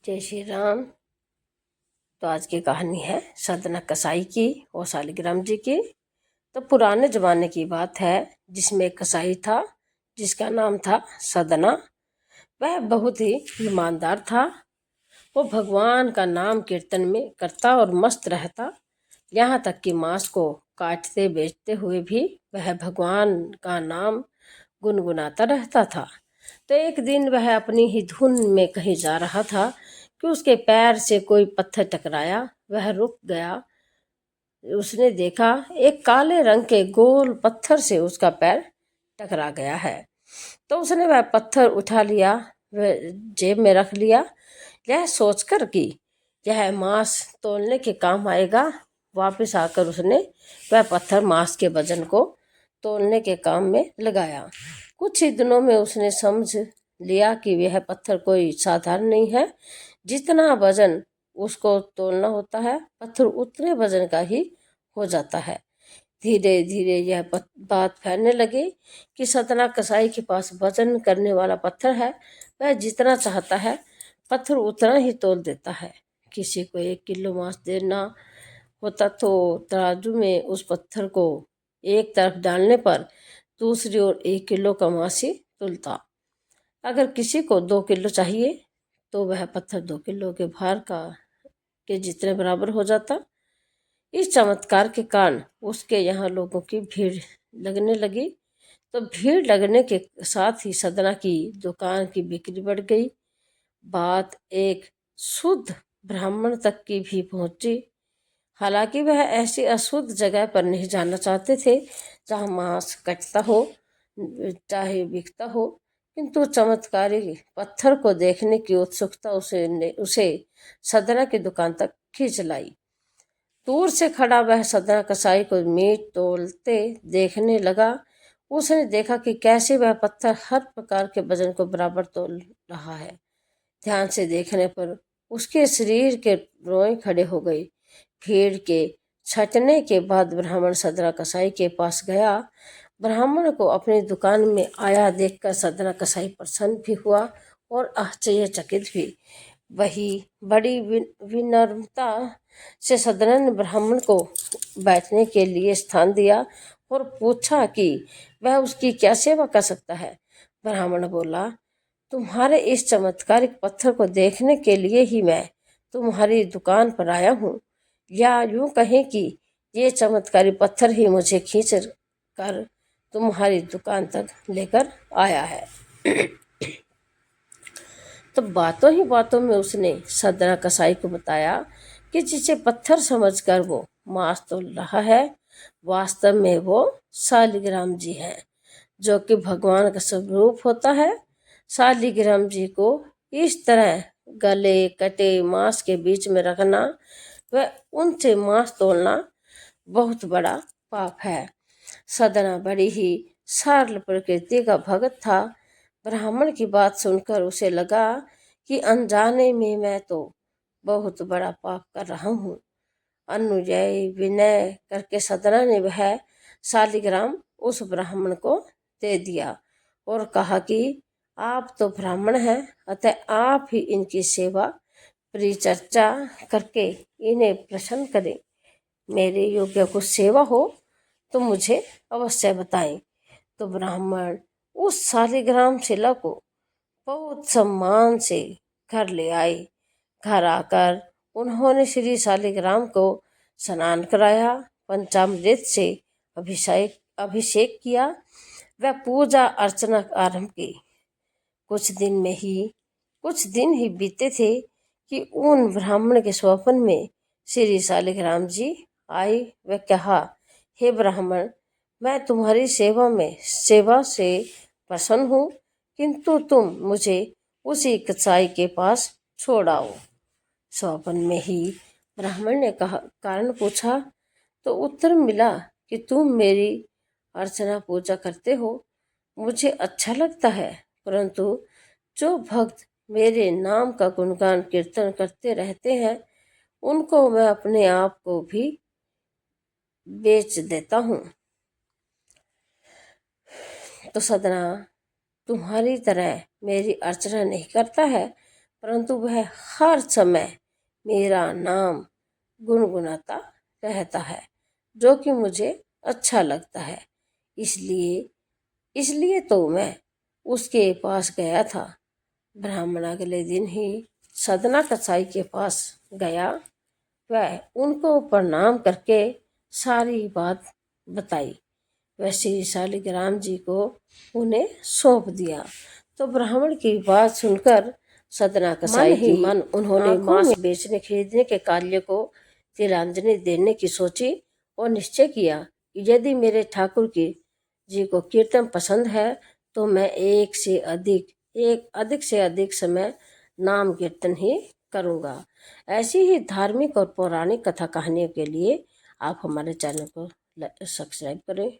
जय श्री राम। तो आज की कहानी है सदना कसाई की और शालिग्राम जी की। तो पुराने जमाने की बात है, जिसमें एक कसाई था जिसका नाम था सदना। वह बहुत ही ईमानदार था। वो भगवान का नाम कीर्तन में करता और मस्त रहता। यहाँ तक कि मांस को काटते बेचते हुए भी वह भगवान का नाम गुनगुनाता रहता था। तो एक दिन वह अपनी ही धुन में कहीं जा रहा था कि उसके पैर से कोई पत्थर टकराया। वह रुक गया। उसने देखा एक काले रंग के गोल पत्थर से उसका पैर टकरा गया है। तो उसने वह पत्थर उठा लिया, वह जेब में रख लिया, यह सोचकर कि यह मांस तोलने के काम आएगा। वापस आकर उसने वह पत्थर मांस के वजन को तोलने के काम में लगाया। कुछ ही दिनों में उसने समझ लिया कि यह पत्थर कोई साधारण नहीं है। जितना वजन उसको तोलना होता है, पत्थर उतने वजन का ही हो जाता है। धीरे धीरे यह बात फैलने लगी कि सतना कसाई के पास वजन करने वाला पत्थर है। वह जितना चाहता है पत्थर उतना ही तोल देता है। किसी को 1 किलो मांस देना होता तो तराजू में उस पत्थर को एक तरफ डालने पर दूसरी ओर 1 किलो का मांस ही तुलता। अगर किसी को 2 किलो चाहिए तो वह पत्थर 2 किलो के भार के जितने बराबर हो जाता। इस चमत्कार के कारण उसके यहाँ लोगों की भीड़ लगने लगी। तो भीड़ लगने के साथ ही सदना की दुकान की बिक्री बढ़ गई। बात एक शुद्ध ब्राह्मण तक की भी पहुंची। हालांकि वह ऐसी अशुद्ध जगह पर नहीं जाना चाहते थे जहाँ मांस कटता हो चाहे बिकता हो, किंतु चमत्कारी पत्थर को देखने की उत्सुकता उसे सदना की दुकान तक खींच लाई। दूर से खड़ा वह सदना कसाई को मीट तोलते देखने लगा। उसने देखा कि कैसे वह पत्थर हर प्रकार के वजन को बराबर तोल रहा है। ध्यान से देखने पर उसके शरीर के रोए खड़े हो गए। भीड़ के छटने के बाद ब्राह्मण सदना कसाई के पास गया। ब्राह्मण को अपनी दुकान में आया देखकर सदना कसाई प्रसन्न भी हुआ और आश्चर्यचकित भी। वही बड़ी विनम्रता से सदना ने ब्राह्मण को बैठने के लिए स्थान दिया और पूछा कि वह उसकी क्या सेवा कर सकता है। ब्राह्मण बोला, तुम्हारे इस चमत्कारिक पत्थर को देखने के लिए ही मैं तुम्हारी दुकान पर आया हूँ, या यूं कहें कि ये चमत्कारी पत्थर ही मुझे खींच कर तुम्हारी दुकान तक लेकर आया है। तो बातों ही बातों में उसने सदना कसाई को बताया कि जिसे पत्थर समझकर वो मांस तोल रहा है, वास्तव में वो शालिग्राम जी हैं, जो कि भगवान का स्वरूप होता है। शालिग्राम जी को इस तरह गले कटे मांस के बीच में रखना व उनसे मांस तोलना बहुत बड़ा पाप है। सदना बड़ी ही सरल प्रकृति का भगत था। ब्राह्मण की बात सुनकर उसे लगा कि अनजाने में मैं तो बहुत बड़ा पाप कर रहा हूँ। अनुयायी विनय करके सदना ने वह शालिग्राम उस ब्राह्मण को दे दिया और कहा कि आप तो ब्राह्मण हैं, अतः आप ही इनकी सेवा परिचर्चा करके इन्हें प्रसन्न करें। मेरे योग्य कुछ सेवा हो तो मुझे अवश्य बताएं। तो ब्राह्मण उस शालिग्राम शिला को बहुत सम्मान से घर ले आए। घर आकर उन्होंने श्री शालिग्राम को स्नान कराया, पंचामृत से अभिषेक किया व पूजा अर्चना आरंभ की। कुछ दिन ही बीते थे कि उन ब्राह्मण के स्वप्न में श्री शालिग्राम जी आई व कहा, हे ब्राह्मण, मैं तुम्हारी सेवा से प्रसन्न हूँ, किंतु तुम मुझे उसी कसाई के पास छोड़ाओ। स्वप्न में ही ब्राह्मण ने कहा कारण पूछा तो उत्तर मिला कि तुम मेरी अर्चना पूजा करते हो, मुझे अच्छा लगता है, परंतु जो भक्त मेरे नाम का गुणगान कीर्तन करते रहते हैं उनको मैं अपने आप को भी बेच देता हूँ। तो सदना तुम्हारी तरह मेरी अर्चना नहीं करता है, परंतु वह हर समय मेरा नाम गुनगुनाता रहता है, जो कि मुझे अच्छा लगता है। इसलिए इसलिए तो मैं उसके पास गया था। ब्राह्मण अगले दिन ही सदना कसाई के पास गया। वह उनको प्रणाम करके सारी बात बताई। वह श्री शालिग्राम जी को उन्हें सौंप दिया। तो ब्राह्मण की बात सुनकर सदना कसाई की मन उन्होंने मांस बेचने खरीदने के कार्य को तिलांजलि देने की सोची और निश्चय किया कि यदि मेरे ठाकुर की जी को कीर्तन पसंद है तो मैं एक से अधिक समय नाम कीर्तन ही करूँगा। ऐसी ही धार्मिक और पौराणिक कथा कहानियों के लिए आप हमारे चैनल को सब्सक्राइब करें।